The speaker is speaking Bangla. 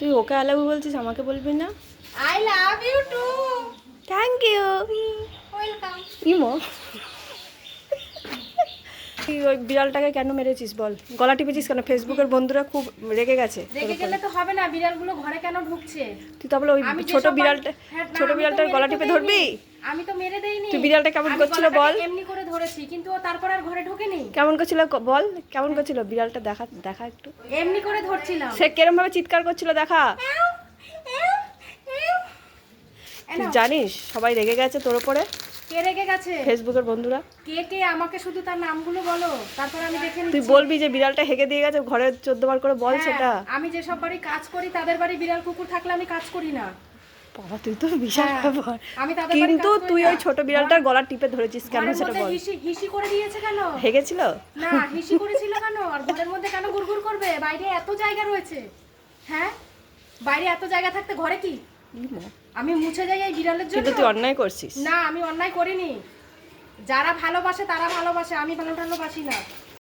তুই ওকে আই লাভ ইউ বলছিস, আমাকে বলবি না? I love you too. Thank you. Welcome. ইমো, তুই ওই বিড়ালটাকে কেন মেরেছিস বল? গলা টিপেছিস কেন? ফেসবুকের বন্ধুরা খুব রেগে গেছে। রেগে গেলে তো হবে না, বিড়ালগুলো ঘরে কেন ঢুকছে? তুই তাহলে ওই আমি ছোট যেসব বিড়ালটা, হ্যাঁ, না, ছোট আমি তো বিড়ালটার মেরে গলা তো টিপে দেইনি। ধরবি? আমি তো মেরে দেইনি। তুই বিড়ালটা কেমন আমি করছিল গলাটাকে বল? এমনি করে ধরেছি, কিন্তু ও তারপর আর ঘরে ঢোকেনি। কেমন করছিল বল, কেমন করছিল বিড়ালটা? দেখা দেখা একটু। এমনি করে ধরছিলাম। সে কিরম ভাবে চিৎকার করছিল দেখা। তুই জানিস সবাই রেগে গেছে তোর উপরে, কে রেগে গেছে? ফেসবুকের বন্ধুরা। কে কে আমাকে শুধু তার নামগুলো বলো, তারপর আমি দেখে তুই নিচ্ছি। বলবি যে বিড়ালটা হেগে দিয়ে গেছে ঘরে 14 বার করে বল হ্যাঁ, সেটা। আমি যেসব বাড়ি কাজ করি তাদের বাড়ি বিড়াল কুকুর থাকলে আমি কাজ করি না। বাবা তুই তো বিশাল হ্যাঁ, ব্যাপার। আমি তাদের বাড়ি কিন্তু কাজ করি তুই না। ওই ছোট বিড়ালটার গলা টিপে ধরেছিস কেন ঘরের সেটা মধ্যে বল। হিসি হিসি করে দিয়েছে কেন? হেগেছিল? না, হিসি করেছিল কেন? আর ঘরের মধ্যে কেন গুড়গুড় করবে? বাইরে এত জায়গা রয়েছে। হ্যাঁ, বাইরে এত জায়গা থাকতে ঘরে কি ইমো, আমি মুছে যাই এই বিড়ালের জন্য? কিন্তু তুই অন্যায় করছিস। না, আমি অন্যায় করিনি। যারা ভালোবাসে তারা ভালোবাসে, আমি ভালোবাসি না।